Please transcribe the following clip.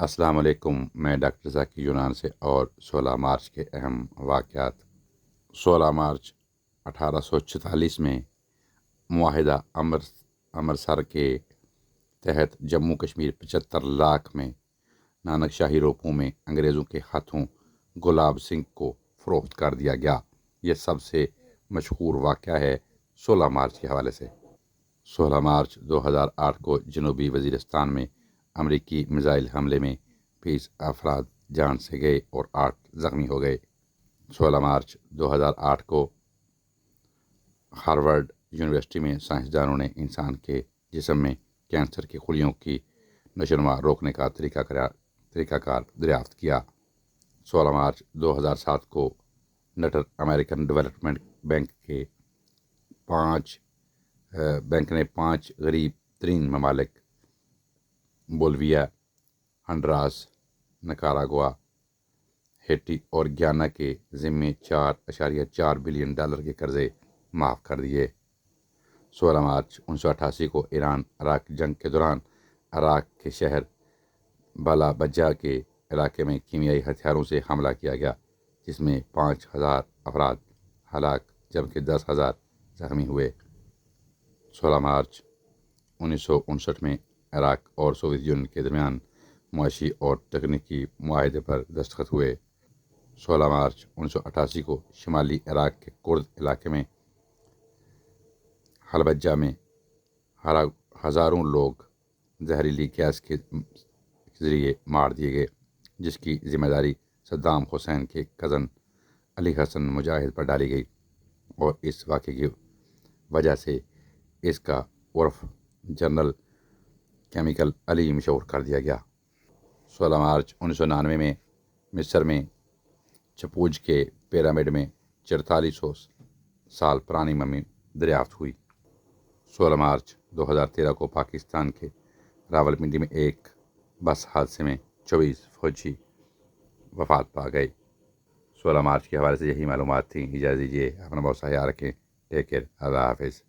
السلام علیکم، میں ڈاکٹر ذاکر یونان سے اور 16 مارچ کے اہم واقعات۔ 16 مارچ 1846 میں معاہدہ امرتسر کے تحت جموں کشمیر 75 لاکھ میں نانک شاہی روپوں میں انگریزوں کے ہاتھوں گلاب سنگھ کو فروخت کر دیا گیا۔ یہ سب سے مشہور واقعہ ہے 16 مارچ کے حوالے سے۔ 16 مارچ 2008 کو جنوبی وزیرستان میں امریکی میزائل حملے میں 20 افراد جان سے گئے اور 8 زخمی ہو گئے۔ 16 مارچ 2008 کو ہارورڈ یونیورسٹی میں سائنسدانوں نے انسان کے جسم میں کینسر کی خلیوں کی نشوونما روکنے کا طریقہ کار دریافت کیا۔ 16 مارچ 2007 کو نٹر امریکن ڈیولپمنٹ بینک نے 5 غریب ترین ممالک بولیویا، ہنڈراس، نکاراگوا، ہیٹی اور گیانا کے ذمے $4.4 بلین کے قرضے معاف کر دیے۔ 16 مارچ 1988 کو ایران عراق جنگ کے دوران عراق کے شہر بالا بجہ کے علاقے میں کیمیائی ہتھیاروں سے حملہ کیا گیا، جس میں 5,000 افراد ہلاک جبکہ 10,000 زخمی ہوئے۔ 16 مارچ 1959 میں عراق اور سوویت یونین کے درمیان معاشی اور تکنیکی معاہدے پر دستخط ہوئے۔ 16 مارچ 1988 کو شمالی عراق کے کرد علاقے میں حلبجہ میں ہزاروں لوگ زہریلی گیس کے ذریعے مار دیے گئے، جس کی ذمہ داری صدام حسین کے کزن علی حسن مجاہد پر ڈالی گئی، اور اس واقعے کی وجہ سے اس کا عرف جنرل کیمیکل علی مشہور کر دیا گیا۔ 16 مارچ 1999 میں مصر میں چپوج کے پیرامڈ میں 4400 سال پرانی ممی دریافت ہوئی۔ 16 مارچ 2013 کو پاکستان کے راولپنڈی میں ایک بس حادثے میں 24 فوجی وفات پا گئے۔ 16 مارچ کے حوالے سے یہی معلومات تھیں۔ اجازت دیجیے، اپنا بہت سا خیال رکھیں۔ ٹیک کیئر، اللہ حافظ۔